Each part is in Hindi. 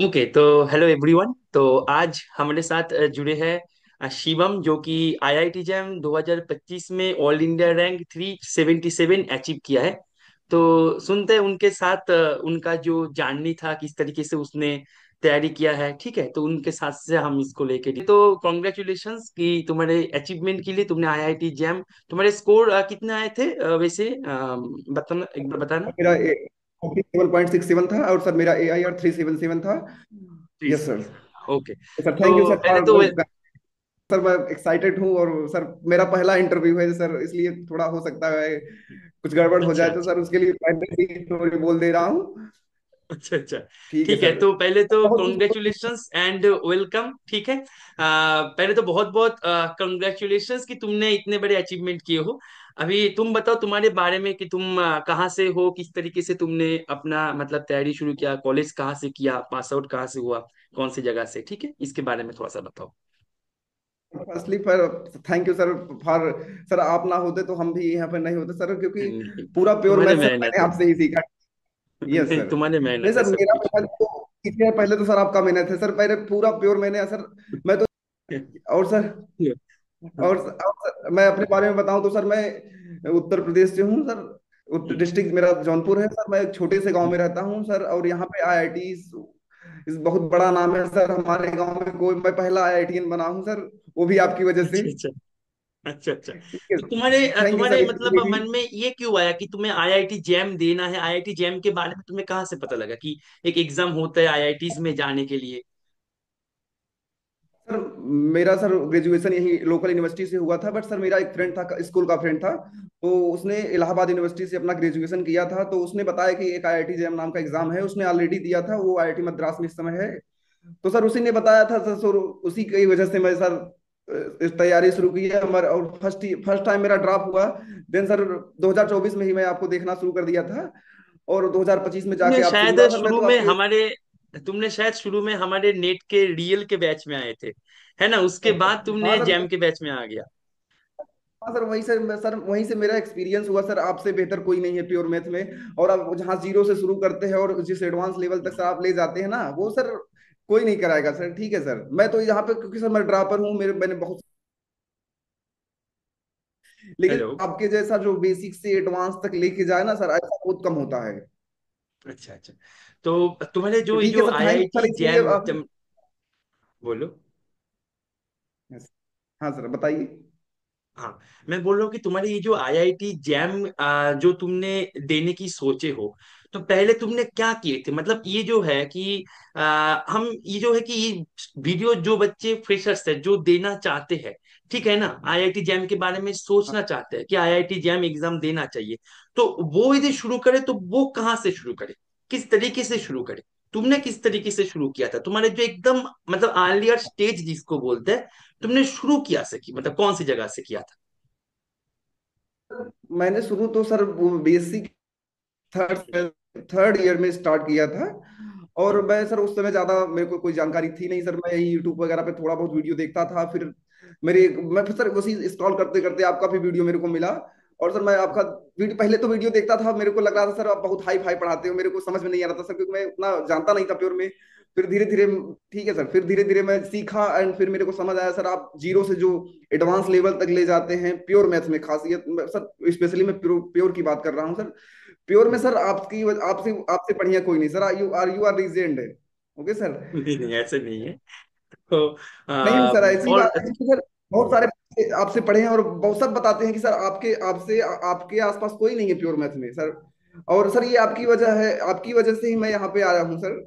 ओके तो हेलो एवरीवन। तो आज हमारे साथ जुड़े हैं शिवम, जो कि आईआईटी जैम 2025 में ऑल इंडिया रैंक 377 अचीव किया है। तो सुनते हैं उनके साथ उनका जो जर्नी था, किस तरीके से उसने तैयारी किया है। ठीक है, तो उनके साथ से हम इसको लेके तो कॉन्ग्रेचुलेशंस कि तुम्हारे अचीवमेंट के लिए तुमने आईआईटी जैम। तुम्हारे स्कोर कितने आए थे वैसे बताना, एक बार बताना। मेरा 47.67 था और सर मेरा AIR 377 था। Yes sir. ओके। सर तो थैंक यू सर पहले तो फॉर। सर मैं एक्साइटेड हूँ और सर मेरा पहला इंटरव्यू है सर, इसलिए थोड़ा हो सकता है कुछ गड़बड़ हो अच्छा जाए, तो अच्छा सर उसके लिए पहले ही तो बोल दे रहा हूँ। अच्छा अच्छा। ठीक है ठीक है, सर। तो पहले तो बहुत कॉन्ग्रेचुलेशंस एंड वेलकम। ठीक है, पहले तो बहुत बहुत कॉन्ग्रेचुलेशंस कि तुमने इतने बड़े अचीवमेंट किए हो। अभी तुम बताओ तुम्हारे बारे में कि तुम कहाँ से हो, किस तरीके से तुमने अपना मतलब तैयारी शुरू किया, कॉलेज कहाँ से किया, पास आउट कहाँ से हुआ, कौन सी जगह से। ठीक है, इसके बारे में थोड़ा सा बताओ। Firstly for thank you sir for. Sir आप ना होते तो हम भी यहाँ पर नहीं होते सर, क्योंकि नहीं, पूरा प्योर तुम्हारे मैथ सर मेहनत मैंने है। आपसे ही सीखा। यस नहीं, सर। तुम्हारे नहीं मेहनत है, सर, सब मेरा कुछ। मेहनत तो इसलिए पहले तो सर आपका मेहनत है सर, पहले पूरा प्योर मैंने सर। मैं तो और सर और सर मैं अपने बारे में बताऊं तो सर मैं उत्तर प्रदेश से हूँ सर। उत्तर डिस्ट्रिक्ट मेरा जौनपुर है सर। मैं एक छोटे से गांव में रहता हूँ सर, और यहाँ पे IIT इस बहुत बड़ा नाम है सर। हमारे गांव में कोई, मैं पहला IITian बना हूँ सर, वो भी आपकी वजह से। अच्छा अच्छा अच्छा अच्छा। ठीक है। तो तुम्हारे थैंक यू सर तुम्हारे इसके मतलब लिए भी। मन में ये क्यों आया कि तुम्हें आईआईटी जैम देना है? आईआईटी जैम के बारे में तुम्हें कहाँ से पता लगा कि एक एग्जाम होता है आईआईटीज में जाने के लिए? सर मेरा सर ग्रेजुएशन यही लोकल यूनिवर्सिटी से हुआ था, बट सर मेरा एक फ्रेंड था, स्कूल का फ्रेंड था। तो उसने इलाहाबाद यूनिवर्सिटी से अपना ग्रेजुएशन किया था, तो उसने बताया कि एक IIT जैम नाम का एग्जाम है, उसने ऑलरेडी दिया था, वो IIT मद्रास में इस समय है। तो सर उसी ने बताया था सर, उसी की वजह से मैं सर इस तैयारी शुरू की है। और फर्स्ट टाइम मेरा ड्रॉप हुआ। देन सर 2024 में ही मैं आपको देखना शुरू कर दिया था, और 2025 में तुमने जाके आपसे शायद जुड़ा सर। मैं शुरू तो में आपके हमारे तुमने शायद शुरू में हमारे नेट के रियल के बैच में आए थे, है ना? उसके बाद हाँ तुमने सर। जैम के बैच में आ गया। हाँ सर, वहीं से सर वहीं से मेरा एक्सपीरियंस हुआ सर। आपसे बेहतर कोई नहीं है प्योर मैथ में, और आप जहाँ जीरो से शुरू करते हैं और जिस एडवांस लेवल तक सर आप ले जाते हैं ना, वो सर कोई नहीं कराएगा सर। ठीक है सर, मैं तो यहाँ पे क्योंकि सर मैं ड्रॉपर हूँ, मैंने बहुत, लेकिन हेलो। आपके जैसा जो बेसिक से एडवांस तक लेके जाए ना सर, ऐसा बहुत कम होता है। अच्छा अच्छा। तो तुम्हारे तो जो ये ठीक है जो sir, thank you sir IIT इसके लिए जैम आप। बोलो। हाँ सर बताइए। हाँ, मैं बोल रहा हूँ कि तुम्हारे ये जो आईआईटी जैम जो तुमने देने की सोचे हो, तो पहले तुमने क्या किए थे? मतलब ये जो है कि हम ये जो है कि ये वीडियो जो बच्चे फ्रेशर्स है जो देना चाहते हैं, ठीक है ना, आईआईटी जैम के बारे में सोचना चाहते हैं कि आईआईटी जैम एग्जाम देना चाहिए, तो वो यदि शुरू करे तो वो कहाँ से शुरू करे, किस तरीके से शुरू करे? तुमने किस तरीके से शुरू किया था? तुम्हारे जो एकदम मतलब अर्लियर स्टेज जिसको बोलते हैं, तुमने शुरू किया से की मतलब कौन सी जगह से किया था? मैंने शुरू तो सर वो बेसिक थर्ड थर्ड ईयर में स्टार्ट किया था। और मैं सर उस समय ज्यादा मेरे को कोई जानकारी थी नहीं सर। मैं यही यूट्यूब वगैरह पे थोड़ा बहुत वीडियो देखता था। फिर मैं फिर सर उसी स्क्रॉल करते करते आपका भी वीडियो मेरे को मिला। और सर मैं आपका वीडियो, पहले तो वीडियो देखता था, मेरे को लग रहा था सर आप बहुत हाई फाई पढ़ाते हो, मेरे को समझ में नहीं आ रहा था सर, क्योंकि मैं उतना जानता नहीं था प्योर में। फिर धीरे धीरे, ठीक है सर, फिर धीरे धीरे मैं सीखा, एंड फिर मेरे को समझ आया सर आप जीरो से जो एडवांस लेवल तक ले जाते हैं प्योर मैथ में, खासियत सर स्पेशली मैं प्योर की बात कर रहा हूँ सर। प्योर में सर आपकी आपसे आपसे बढ़िया कोई नहीं सर। यू आर लीजेंड है। Okay sir. नहीं नहीं, ऐसे नहीं है। तो नहीं सर, ऐसी और बात है कि सर बहुत सारे बच्चे आपसे पढ़े हैं, और बहुत सब बताते हैं कि सर आपके आपसे आपके आसपास कोई नहीं है प्योर मैथ में सर। और सर ये आपकी वजह है, आपकी वजह से ही मैं यहाँ पे आया हूँ सर।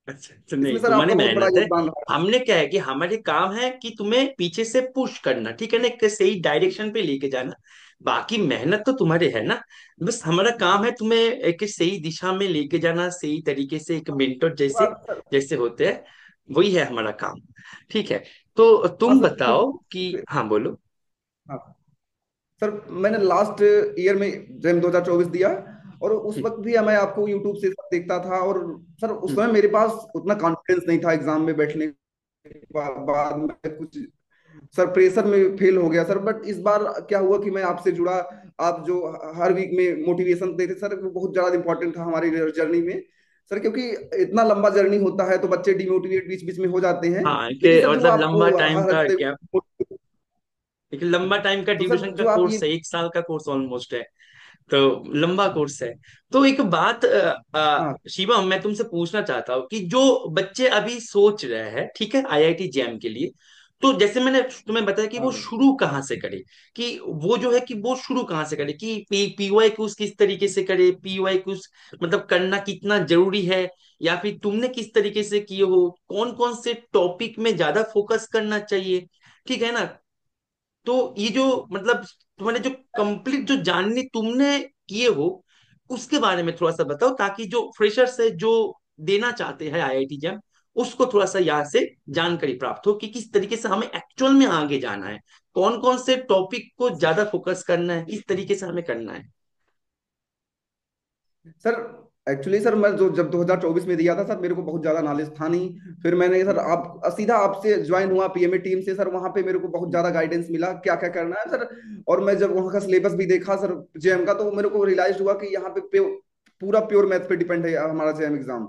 अच्छा अच्छा, इसमें नहीं सर तुम्हारी आपका बहुत बड़ा मेहनत है। योगदान रहा हमने क्या है कि हमारे काम है कि तुम्हें पीछे से पुश करना, ठीक है ना, एक सही डायरेक्शन पे लेके जाना। बाकी मेहनत तो तुम्हारे है ना। बस हमारा काम है तुम्हें एक सही दिशा में लेके जाना, सही तरीके से, एक मेंटर जैसे है। जैसे होते हैं, वही है हमारा काम। ठीक है, तो हाँ तुम सर बताओ कि हाँ बोलो। हाँ सर, मैंने लास्ट ईयर में जैम 2024 दिया, और उस हम्म, वक्त भी मैं आपको यूट्यूब से सब देखता था। और सर उस हम्म, समय मेरे पास उतना कॉन्फिडेंस नहीं था एग्जाम में बैठने के बाद में कुछ, सर प्रेशर में फेल हो गया सर। बट इस बार क्या हुआ कि मैं आपसे जुड़ा। आप जो हर वीक में मोटिवेशन देते सर, वो बहुत ज्यादा इंपॉर्टेंट था हमारी जर्नी में। सर क्योंकि इतना लंबा जर्नी होता है तो बच्चे डिमोटिवेट बीच बीच में हो जाते हैं। हाँ कि लेकिन सर जो मतलब आप वो लंबा टाइम हर का हफ्ते, गैप, एक लंबा टाइम का तो सर ड्यूरेशन का जो आप ये, कोर्स है, 1 साल का कोर्स ऑलमोस्ट है, तो लंबा कोर्स है। तो एक बात हाँ शिवम, मैं तुमसे पूछना चाहता हूँ कि जो बच्चे अभी सोच रहे हैं, ठीक है, आईआईटी जैम के लिए, तो जैसे मैंने तुम्हें बताया कि हाँ वो सर। शुरू कहाँ से करे, कि वो जो है कि वो शुरू कहाँ से करे, कि पीवाई क्यूज किस तरीके से करे, पीवाई क्यूज मतलब करना कितना जरूरी है, या फिर तुमने किस तरीके से किए हो, कौन कौन से टॉपिक में ज्यादा फोकस करना चाहिए, ठीक है ना। तो ये जो मतलब तुम्हारे जो कंप्लीट जो जानने तुमने किए हो, उसके बारे में थोड़ा सा बताओ, ताकि जो फ्रेशर्स है जो देना चाहते हैं आईआईटी जैम, उसको थोड़ा सा यहाँ से जानकारी प्राप्त हो कि किस तरीके से हमें एक्चुअल में आगे जाना है, कौन कौन से टॉपिक को ज्यादा फोकस करना है, किस तरीके से हमें करना है। सर एक्चुअली सर मैं जो जब 2024 में दिया था सर, मेरे को बहुत ज्यादा नॉलेज था नहीं। फिर मैंने सर आप सीधा आपसे ज्वाइन हुआ पीएमए टीम से सर, वहां पे मेरे को बहुत ज्यादा गाइडेंस मिला क्या क्या करना है सर। और मैं जब वहाँ का सिलेबस भी देखा सर जेएम का, तो मेरे को रियलाइज हुआ कि यहाँ पे पूरा प्योर मैथ पे डिपेंड है हमारा जेएम एग्जाम।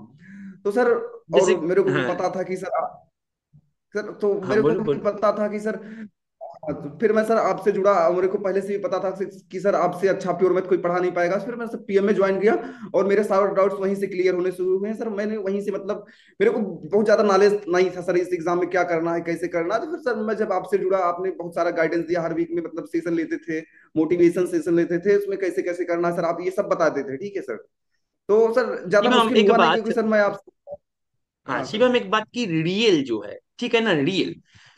तो सर जैसे, और मेरे को भी हाँ पता था कि सर तो हाँ, मेरे को बोलो भी बोलो। पता था कि सर, हाँ, तो फिर मैं सर आपसे जुड़ा। मेरे को पहले से भी पता था कि सर आपसे अच्छा प्योर मैथ कोई पढ़ा नहीं पाएगा। फिर मैं सर पीएम में ज्वाइन किया और मेरे सारे डाउट्स वहीं से क्लियर होने शुरू हुए हैं सर। मैंने वहीं से मतलब मेरे को बहुत ज्यादा नॉलेज नहीं था सर इस एग्जाम में क्या करना है कैसे करना है। तो फिर सर मैं जब आपसे जुड़ा, आपने बहुत सारा गाइडेंस दिया, हर वीक में मतलब सेशन लेते थे, मोटिवेशन सेशन लेते थे, उसमें कैसे कैसे करना है सर आप ये सब बताते थे, ठीक है सर। तो सर ज्यादा शिवम मुश्किल एक हुआ नहीं बात, क्योंकि सर मैं आपसे, हाँ हाँ सर, शिवम एक बात की, रियल जो है, ठीक है ना, रियल,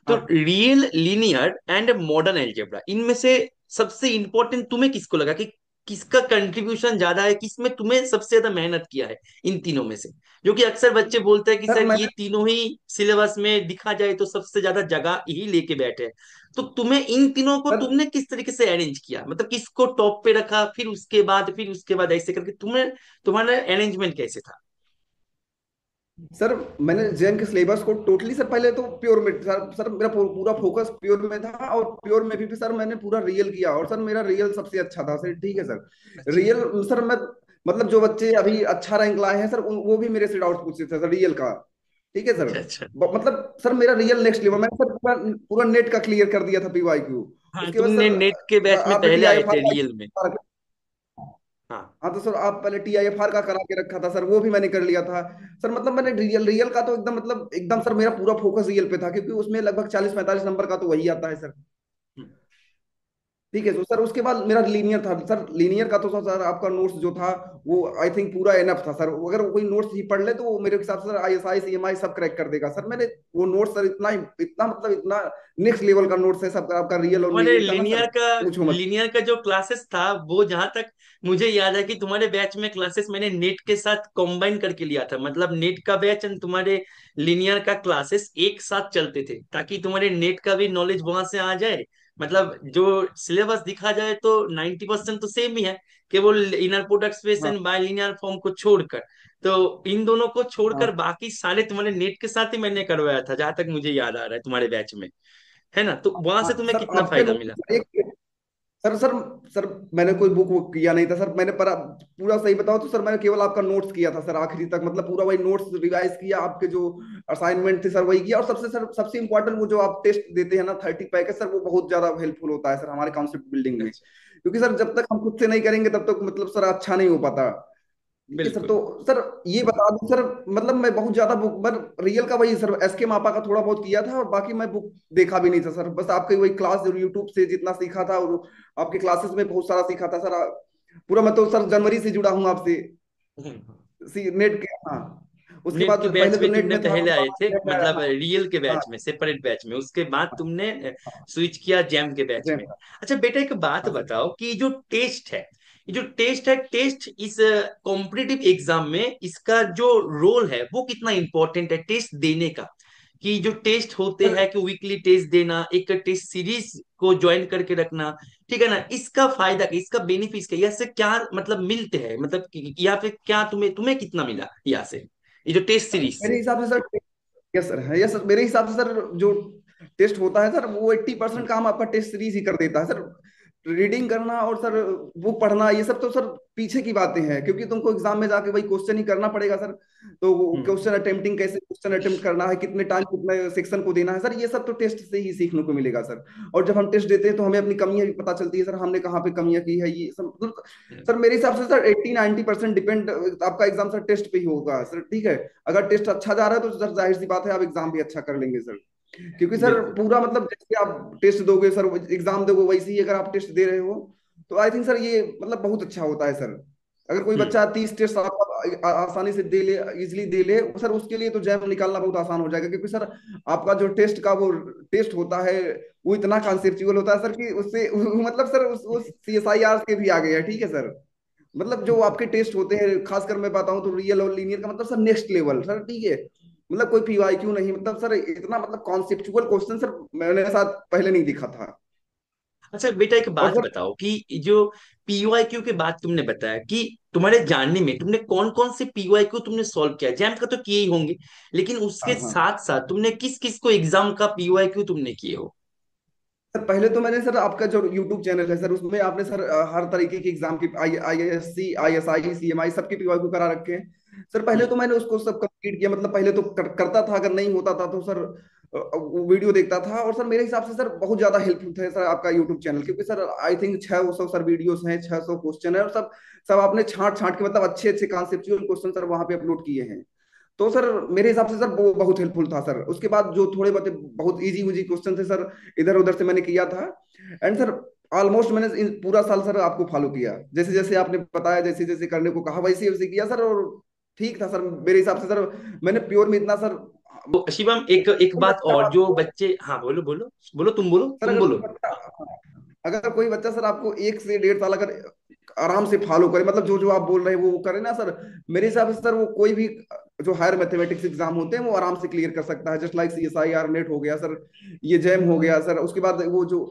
तो हाँ real, linear and modern algebra, इनमें से सबसे इंपॉर्टेंट तुम्हें किसको लगा कि किसका कंट्रीब्यूशन ज्यादा है, किसमें तुम्हें सबसे ज्यादा मेहनत किया है इन तीनों में से, जो कि अक्सर बच्चे बोलते हैं कि सर सर ये मैंने, तीनों ही सिलेबस में दिखा जाए तो सबसे ज्यादा जगह ही लेके बैठे हैं। तो तुम्हें इन तीनों को सर तुमने किस तरीके से अरेंज किया, मतलब किसको टॉप पे रखा, फिर उसके बाद ऐसे करके तुम्हें तुम्हारा अरेंजमेंट कैसे था। सर मैंने जैन के सिलेबस को टोटली सर पहले तो प्योर में सर मेरा पूरा फोकस प्योर में था। और प्योर में भी सर मैंने पूरा रियल किया और सर मेरा रियल सबसे अच्छा था सर, ठीक है सर। अच्छा रियल सर मैं मतलब जो बच्चे अभी अच्छा रैंक लाए हैं सर वो भी मेरे से डाउट पूछते थे सर रियल का, ठीक है सर। अच्छा अच्छा। मतलब सर मेरा रियल नेक्स्ट लेवल, मैंने सर पूरा पूरा नेट का क्लियर कर दिया था पीवाई क्यू। हाँ उसके बाद तुमने नेट के सर बैच में आपने टी पहले आई आए एफ थे आर, रियल में। हाँ। हाँ तो सर आप पहले टीआईएफआर का करा के रखा था सर, वो भी मैंने कर लिया था सर। मतलब मैंने रियल रियल का तो एकदम मतलब एकदम सर मेरा पूरा फोकस रियल पे था, क्योंकि उसमें लगभग 40-45 नंबर का तो वही आता है सर, हम्म। ठीक है। तो सर उसके बाद मेरा लीनियर था सर। लीनियर का तो सर आपका नोट्स जो था वो आई थिंक पूरा एनफ था सर। अगर कोई नोट्स ही पढ़ ले तो वो मेरे हिसाब से सर आईएसआई सीएमआई सब क्रैक कर देगा सर। मैंने वो नोट्स सर इतना इतना मतलब इतना नेक्स्ट लेवल का नोट्स है सब आपका रियल और तुम्हारे लीनियर का ना सर, पूछो मत। लीनियर का जो क्लासेस था, वो जहां तक मुझे याद है कि तुम्हारे बैच में क्लासेस मैंने नेट के साथ कंबाइन करके लिया था, मतलब नेट का बैच एंड तुम्हारे लीनियर का क्लासेस एक साथ चलते थे, ताकि तुम्हारे नेट का भी नॉलेज वहां से आ जाए। मतलब जो सिलेबस दिखा जाए तो 90% तो सेम ही है, केवल इनर प्रोडक्ट स्पेस हाँ एंड बाइलिनियर फॉर्म को छोड़कर। तो इन दोनों को छोड़कर हाँ बाकी सारे तुम्हारे नेट के साथ ही मैंने करवाया था, जहां तक मुझे याद आ रहा है तुम्हारे बैच में, है ना। तो वहां से हाँ तुम्हें सर कितना आपके फायदा मिला। नोट्स एक, सर सर सर मैंने कोई बुक वुक किया नहीं था सर। मैंने पूरा सही बताओ तो सर मैंने केवल आपका नोट्स किया था सर आखिरी तक। मतलब पूरा वही नोट्स रिवाइज किया, आपके जो असाइनमेंट थे सर वही किया। और सबसे इंपॉर्टेंट वो जो आप टेस्ट देते हैं ना 30 पैकेज सर, वो बहुत ज्यादा हेल्पफुल होता है सर हमारे कॉन्सेप्ट बिल्डिंग में। अच्छा। क्योंकि सर जब तक हम खुद से नहीं करेंगे तब तक मतलब सर अच्छा नहीं हो पाता, ठीक है सर। तो बिल्कुल। सर ये बता दूं सर, मतलब मैं बहुत ज्यादा बुक पर रियल का वही सर एसके मापा का थोड़ा बहुत किया था और बाकी मैं बुक देखा भी नहीं था सर। बस आपके वही क्लास जो यूट्यूब से जितना सीखा था और आपके क्लासेस में बहुत सारा सीखा था सर। पूरा मैं तो सर जनवरी से जुड़ा हूँ आपसे, हम्म। नेट के, हाँ। उसके नेट बाद के बैच पहले तो में नेट तुमने में था पहले आए थे, मतलब हाँ रियल के हाँ बैच में, सेपरेट बैच में, उसके बाद तुमने हाँ स्विच किया जैम के बैच जय में। हाँ अच्छा बेटा, एक बात हाँ सर। बताओ कि जो टेस्ट है, ये जो टेस्ट है, टेस्ट इस कॉम्पिटिटिव एग्जाम में इसका जो रोल है वो कितना इंपॉर्टेंट है टेस्ट देने का, कि जो टेस्ट होते सर हैं कि वीकली टेस्ट देना, एक टेस्ट सीरीज को ज्वाइन करके रखना, ठीक है ना, इसका फायदा क्या, इसका बेनिफिट क्या, यहाँ से क्या मतलब मिलते हैं, मतलब यहाँ पे क्या तुम्हें तुम्हें कितना मिला यहाँ से, ये जो टेस्ट सीरीज से। मेरे हिसाब से सर, यस सर है, यस सर। मेरे हिसाब से सर जो टेस्ट होता है सर वो 80% काम आपका टेस्ट सीरीज ही कर देता है सर। रीडिंग करना और सर बुक पढ़ना ये सब तो सर पीछे की बातें हैं, क्योंकि तुमको एग्जाम में जाके वही क्वेश्चन ही करना पड़ेगा सर। तो हम्म। क्वेश्चन अटेम्प्टिंग कैसे क्वेश्चन अटेम्प्ट करना है, कितने टाइम कितने सेक्शन को देना है सर, ये सब तो टेस्ट से ही सीखने को मिलेगा सर। और जब हम टेस्ट देते हैं तो हमें अपनी कमियां भी पता चलती है सर, हमने कहाँ पे कमियां की है ये सब मतलब। हम्म। सर मेरे हिसाब से सर 80-90% डिपेंड आपका एग्जाम सर टेस्ट पे ही होगा सर, ठीक है। अगर टेस्ट अच्छा जा रहा है तो सर जाहिर सी बात है आप एग्जाम भी अच्छा कर लेंगे सर। क्योंकि सर बिल्कुल। पूरा मतलब जैसे आप टेस्ट दोगे सर, एग्जाम दोगे, वैसे ही अगर आप टेस्ट दे रहे हो तो आई थिंक सर ये मतलब बहुत अच्छा होता है सर। अगर कोई हम्म। बच्चा 30 टेस्ट आसानी से दे ले, इजिली दे ले सर, उसके लिए तो जैम निकालना बहुत आसान हो जाएगा, क्योंकि सर आपका जो टेस्ट का वो टेस्ट होता है वो इतना कॉन्सेप्चुअल होता है सर कि उससे मतलब सर वो CSIR के भी आगे है, ठीक है सर। मतलब जो आपके टेस्ट होते हैं, खासकर मैं बताऊं तो रियल और लीनियर का मतलब सर नेक्स्ट लेवल सर, ठीक है। मतलब कोई PYQ नहीं, मतलब सर इतना मतलब कॉन्सेप्चुअल क्वेश्चन सर मैंने साथ पहले नहीं देखा था। अच्छा बेटा, एक और बात सर बताओ कि जो पीवाईक्यू के बात तुमने बताया कि तुम्हारे जानने में तुमने कौन कौन से पीवाईक्यू तुमने सॉल्व किया, जैम का तो किए ही होंगे, लेकिन हाँ उसके हाँ साथ साथ तुमने किस किस को एग्जाम का पीवाईक्यू तुमने किए हो? सर, पहले तो मैंने सर आपका जो यूट्यूब चैनल है सर उसमें आपने सर हर तरीके की एग्जाम की IISc ISI CMI सबकी PYQ करा रखे हैं सर। पहले तो हम्म। मैंने उसको सब कंप्लीट किया, मतलब पहले तो करता था, अगर नहीं होता था तो सर वो वीडियो देखता था। और सर मेरे हिसाब से सर बहुत ज्यादा हेल्पफुल है सर आपका यूट्यूब चैनल, क्योंकि sir I think 600 sir videos हैं, 600 क्वेश्चन है, और सब सब आपने छांट छांट के मतलब अच्छे अच्छे कॉन्सेप्चुअल क्वेश्चन सर वहां पे अपलोड किए हैं। तो सर मेरे हिसाब से सर वो बहुत हेल्पफुल था सर। उसके बाद जो थोड़े बहुत बहुत इजी उजी क्वेश्चन थे सर, इधर उधर से मैंने किया था। एंड सर ऑलमोस्ट मैंने पूरा साल सर आपको फॉलो किया, जैसे जैसे आपने बताया, जैसे जैसे करने को कहा वैसे वैसे किया सर। और ठीक था सर मेरे हिसाब से सर। मैंने प्योर में इतना सर तो शिवम, एक एक कोई बात बच्चा और, जो आपको बच्चे, हाँ बोलो बोलो बोलो, तुम बोलो सर, तुम अगर बोलो। कोई बच्चा अगर कोई बच्चा सर आपको 1 से 1.5 साल अगर आराम से फॉलो करे, मतलब जो जो आप बोल रहे हैं वो करे ना सर, मेरे हिसाब से सर वो कोई भी जो हायर मैथमेटिक्स एग्जाम होते हैं वो आराम से क्लियर कर सकता है। जस्ट लाइक CSIR नेट हो गया सर, ये जैम हो गया सर, उसके बाद वो जो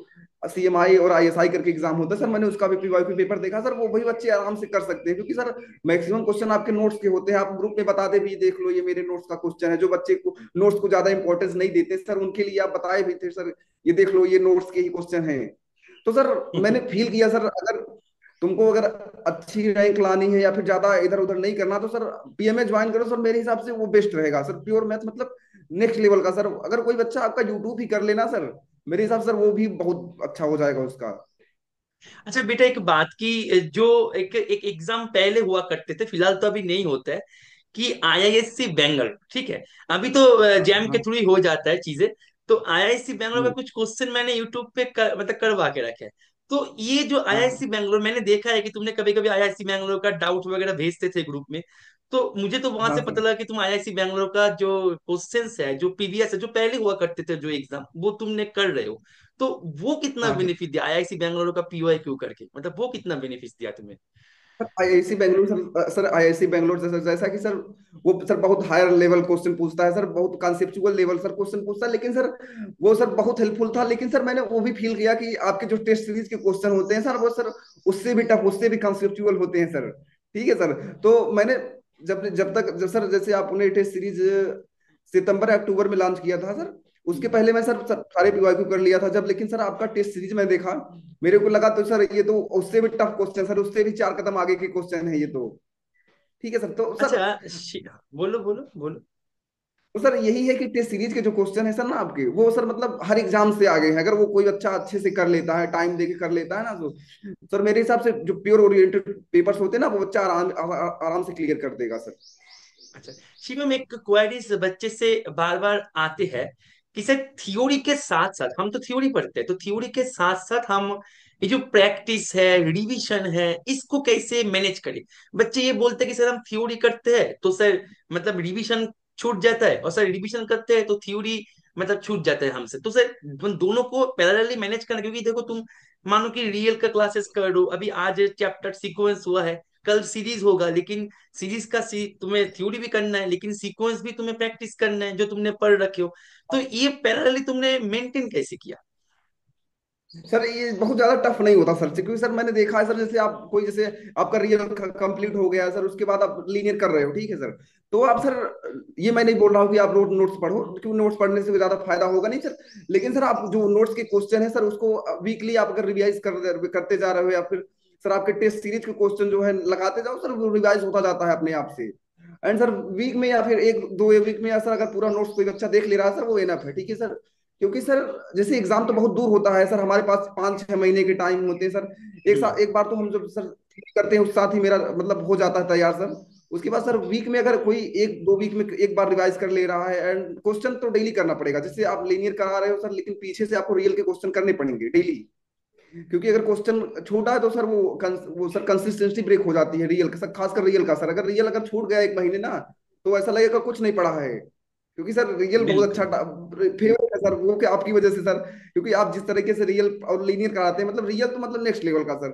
CMI और ISI करके एग्जाम होता है सर, मैंने उसका भी PYQ पेपर देखा सर, वो वही बच्चे आराम से कर सकते हैं, क्योंकि सर मैक्सिमम क्वेश्चन आपके नोट्स के होते हैं। आप ग्रुप में बता दे भी, देख लो ये मेरे नोट्स का क्वेश्चन है। जो बच्चे को नोट्स को ज्यादा इंपॉर्टेंस नहीं देते सर, उनके लिए आप बताए भी थे सर, ये देख लो ये नोट्स के ही क्वेश्चन है। तो सर मैंने फील किया सर, अगर तुमको अगर अच्छी रैंक लानी है या फिर ज्यादा इधर उधर नहीं करना, तो सर PMA ज्वाइन करो सर, मेरे हिसाब से वो बेस्ट रहेगा सर। प्योर मैथ मतलब नेक्स्ट लेवल का सर। अगर कोई बच्चा आपका यूट्यूब ही कर लेना सर, मेरे हिसाब से सर वो भी बहुत अच्छा हो जाएगा उसका। अच्छा बेटा, एक बात की, जो एक एक एग्जाम पहले हुआ करते थे, फिलहाल तो अभी नहीं होता है, कि आईआईएससी बेंगल, ठीक है, अभी तो हाँ जैम के हाँ। थ्रू ही हो जाता है चीजें। तो आईआईएससी बेंगलोर में हम्म, कुछ क्वेश्चन मैंने यूट्यूब पे मतलब करवा के रखे हैं। तो ये जो हाँ आईआईएससी बेंगलोर, मैंने देखा है कि तुमने कभी कभी आईआईएससी बेंगलोर का डाउट वगैरह भेजते थे ग्रुप में। तो मुझे तो वहां हाँ से पता सर। लगा कि तुम आईआईएससी बेंगलोर का जो क्वेश्चंस है, जो प्रीवियस है, जो पहले हुआ करते थे जो एग्जाम, वो तुमने कर रहे हो। तो वो कितना हाँ सर। बेनिफिट दिया आईआईसी बेंगलुरु का पीओआईक्यू करके, मतलब वो कितना बेनिफिट दिया तुम्हें? IISc Bangalore sir, sir IISc Bangalore जैसा जैसा कि सर वो सर बहुत हायर लेवल क्वेश्चन पूछता है सर, बहुत कॉन्सेप्चुअल लेवल सर क्वेश्चन पूछता है, लेकिन सर वो सर बहुत हेल्पफुल था। लेकिन सर मैंने वो भी फील किया कि आपके जो टेस्ट सीरीज के क्वेश्चन होते हैं सर, वो सर उससे भी टफ, उससे भी कॉन्सेप्चुअल होते हैं सर, ठीक है सर। तो मैंने जब जब तक जब सर जैसे आपने टेस्ट सीरीज सितंबर अक्टूबर में लॉन्च किया था सर, उसके पहले मैं सर सारे PYQ कर लिया था जब। लेकिन सर आपका टेस्ट सीरीज में देखा, मेरे को लगा तो सर ये तो उससे भी टफ क्वेश्चन सर, उससे भी 4 कदम आगे के क्वेश्चन है ये ठीक है सर। अच्छा बोलो बोलो बोलो। तो सर यही है कि टेस्ट सीरीज के जो क्वेश्चन है सर ना आपके, वो सर मतलब हर एग्जाम से आगे हैं। अगर वो कोई बच्चा अच्छे से कर लेता है, टाइम देके कर लेता है ना, तो सर मेरे हिसाब से जो प्योर ओरिएंटेड पेपर्स होते हैं ना, वो बच्चा आराम से क्लियर कर देगा सर। अच्छा शिवम, एक क्वेरीज बच्चे से बार बार आते हैं कि सर थ्योरी के साथ साथ, हम तो थ्योरी पढ़ते हैं, तो थ्योरी के साथ साथ हम ये जो प्रैक्टिस है, रिवीजन है, इसको कैसे मैनेज करें? बच्चे ये बोलते हैं कि सर हम थ्योरी करते हैं तो सर मतलब रिवीजन छूट जाता है, और सर रिवीजन करते हैं तो थ्योरी मतलब छूट जाता है हमसे। तो सर उन दोनों को पैरेलली मैनेज करना, क्योंकि देखो तुम मानो कि रियल का क्लासेस कर रहे हो, अभी आज चैप्टर सीक्वेंस हुआ है, कल सीरीज होगा, लेकिन सीरीज का तुम्हें थ्योरी भी करना है, लेकिन सीक्वेंस भी तुम्हें प्रैक्टिस करना है जो तुमने पढ़ रखे हो। तो ये पैरेलली तुमने मेंटेन कैसे किया? सर ये बहुत ज्यादा टफ नहीं होता सर, क्योंकि सर मैंने देखा है सर, जैसे आप कोई, जैसे आपका रियल कंप्लीट हो गया सर, उसके बाद आप लीनियर कर रहे हो, ठीक है सर, तो आप सर, ये मैं नहीं बोल रहा हूँ कि आप नोट्स पढ़ो, क्योंकि नोट्स पढ़ने से ज्यादा फायदा होगा नहीं सर, लेकिन सर आप जो नोट्स के क्वेश्चन है सर, उसको वीकली आप अगर रिवाइज करते जा रहे हो, या फिर सर आपके टेस्ट सीरीज के क्वेश्चन जो है लगाते जाओ सर, वो रिवाइज होता जाता है अपने आप से। एंड सर वीक में या फिर एक दो वीक में, या सर अगर पूरा नोट्स कोई बच्चा देख ले रहा है सर, वो एनफ है, ठीक है सर। क्योंकि सर जैसे एग्जाम तो बहुत दूर होता है सर, हमारे पास 5-6 महीने के टाइम होते हैं सर। हम्म। एक बार तो हम जब सर करते हैं उस साथ ही मेरा मतलब हो जाता है तैयार सर। उसके बाद सर वीक में अगर कोई एक दो वीक में एक बार रिवाइज कर ले रहा है, एंड क्वेश्चन तो डेली करना पड़ेगा, जैसे आप लीनियर करा रहे हो सर, लेकिन पीछे से आपको रियल के क्वेश्चन करने पड़ेंगे डेली। क्योंकि अगर क्वेश्चन छोटा है तो सर वो सर कंसिस्टेंसी ब्रेक हो जाती है रियल का सर, खासकर रियल का सर, अगर रियल अगर छूट गया एक महीने ना, तो ऐसा लगेगा कुछ नहीं पढ़ा है। क्योंकि सर रियल बहुत अच्छा बिल्कुल। फेवरेट है सर, वो क्या आपकी वजह से सर, क्योंकि आप जिस तरीके से रियल और लीनियर कराते हैं, मतलब रियल तो मतलब नेक्स्ट लेवल का सर।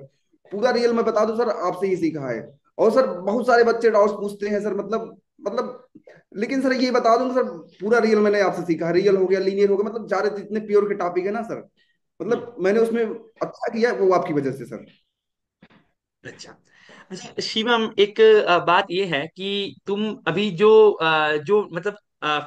पूरा रियल मैं बता दूं सर, आपसे ही सीखा है। और सर बहुत सारे बच्चे डाउट्स पूछते हैं सर, मतलब लेकिन सर ये बता दूं सर, पूरा रियल मैंने आपसे सीखा है, रियल हो गया, लीनियर हो गया, मतलब सारे जितने प्योर के टॉपिक है ना सर, हम्म। मतलब मैंने उसमें अच्छा किया, वो आपकी वजह से सर। अच्छा। अच्छा शिवम, एक बात ये है कि तुम अभी जो जो मतलब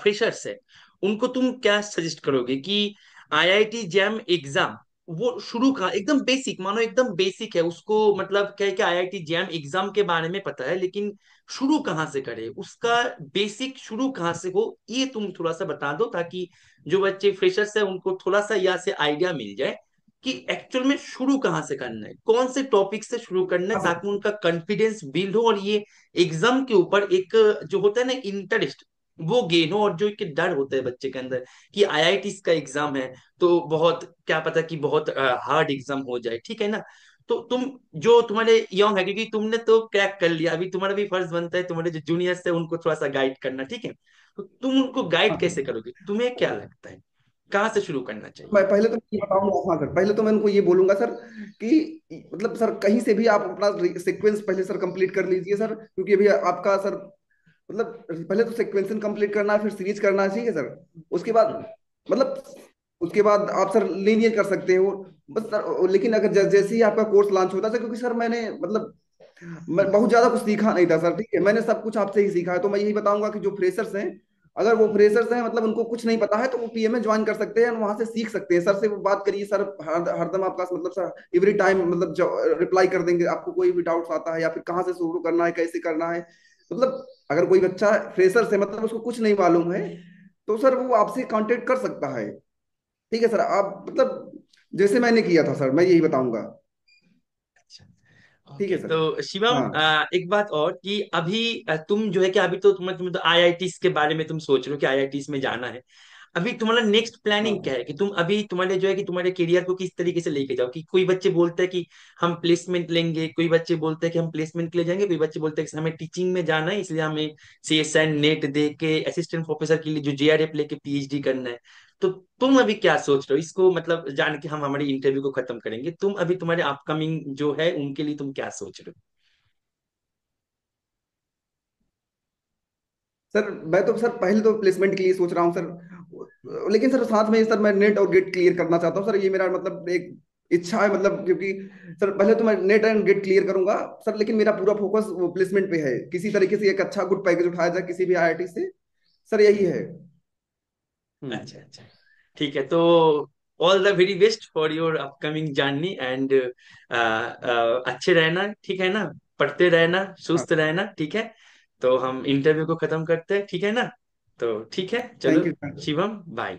फ्रेशर्स है, उनको तुम क्या सजेस्ट करोगे कि आईआईटी जैम एग्जाम वो शुरू कहाँ, एकदम बेसिक, मानो एकदम बेसिक है उसको, मतलब क्या है कि आईआईटी जैम एग्जाम के बारे में पता है, लेकिन शुरू कहाँ से करे, उसका बेसिक शुरू कहाँ से हो, ये तुम थोड़ा सा बता दो, ताकि जो बच्चे फ्रेशर्स है उनको थोड़ा सा यहाँ से आइडिया मिल जाए कि एक्चुअल में शुरू कहाँ से करना है, कौन से टॉपिक से शुरू करना है, हाँ ताकि सर। उनका कॉन्फिडेंस बिल्ड हो और ये एग्जाम के ऊपर एक जो होता है ना इंटरेस्ट, वो गेन हो, और जो एक डर होता है बच्चे के अंदर कि आईआईटी का एग्जाम है तो बहुत क्या पता कि बहुत हार्ड एग्जाम हो जाए, ठीक है ना। तो तुम जो तुम्हारे यंग है, क्योंकि तुमने तो क्रैक कर लिया, अभी तुम्हारा भी फर्ज बनता है तुम्हारे जो जूनियर्स है उनको थोड़ा सा गाइड करना, ठीक है। तो तुम उनको गाइड हाँ कैसे सर। करोगे, तुम्हें क्या लगता है कहाँ से शुरू करना चाहिए? मैं पहले तो ये बताऊंगा, हाँ सर, पहले तो मैं उनको ये बोलूंगा सर कि मतलब सर कहीं से भी आप अपना सीक्वेंस पहले सर कंप्लीट कर लीजिए सर, क्योंकि अभी आपका सर मतलब पहले तो सीक्वेंसन कंप्लीट करना है, फिर सीरीज करना है, ठीक है सर। उसके बाद मतलब उसके बाद आप सर लीनियर कर सकते हो बस सर। लेकिन अगर जैसे ही आपका कोर्स लॉन्च होता है सर, क्योंकि सर मैंने मतलब मैं बहुत ज्यादा कुछ सीखा नहीं था सर, ठीक है, मैंने सब कुछ आपसे ही सीखा है, तो मैं यही बताऊंगा कि जो फ्रेशर्स हैं, अगर वो फ्रेशर्स हैं मतलब उनको कुछ नहीं पता है, तो वो पीएम में ज्वाइन कर सकते हैं, वहां से सीख सकते हैं, सर से वो बात करिए सर, हरदम आपका मतलब सर एवरी टाइम मतलब रिप्लाई कर देंगे, आपको कोई भी डाउट्स आता है, या फिर कहाँ से शुरू करना है, कैसे करना है, मतलब अगर कोई बच्चा फ्रेशर से मतलब उसको कुछ नहीं मालूम है, तो सर वो आपसे कांटेक्ट कर सकता है, ठीक है सर। आप मतलब जैसे मैंने किया था सर, मैं यही बताऊंगा। अच्छा। ठीक ओके, है सर। तो शिवम, हाँ एक बात और कि अभी तुम जो है कि अभी तो तुम्हें तो आईआईटीज के बारे में तुम सोच रहे हो कि आईआईटीज में जाना है। अभी तुम्हारा नेक्स्ट प्लानिंग क्या हाँ है कि तुम अभी तुम्हारे जो है कि तुम्हारे करियर को किस तरीके से लेके जाओ, कि कोई बच्चे बोलते हैं कि हम प्लेसमेंट लेंगे, कोई बच्चे बोलते हैं कि हम प्लेसमेंट के लिए जाएंगे, कोई बच्चे बोलते हैं कि हमें टीचिंग में जाना है इसलिए हमें सीएसएन नेट दे के असिस्टेंट प्रोफेसर के लिए जो जेआरएफ लेके पीएचडी करना है। तो तुम अभी क्या सोच रहे हो इसको, मतलब जान के हम हमारी इंटरव्यू को खत्म करेंगे, तुम अभी तुम्हारे अपकमिंग जो है उनके लिए तुम क्या सोच रहे सर, मैं तो सर पहले तो प्लेसमेंट के लिए सोच रहा हूँ सर, लेकिन सर साथ में सर मैं नेट और गेट क्लियर करना चाहता हूँ सर, ये मेरा मतलब एक इच्छा है, मतलब क्योंकि सर पहले तो मैं नेट एंड गेट क्लियर करूंगा सर, लेकिन मेरा पूरा फोकस वो प्लेसमेंट पे है, किसी तरीके से एक अच्छा गुड पैकेज उठाया जाए किसी भी आईआईटी से, सर यही है। हो? हम्म। अच्छा अच्छा। ठीक है, तो all the very best for your upcoming journey and अच्छे रहना, ठीक है ना, पढ़ते रहना, हाँ। सुस्त रहना, ठीक है। तो हम इंटरव्यू को खत्म करते हैं, ठीक है ना। तो ठीक है, थैंक चलो यू। शिवम, बाय।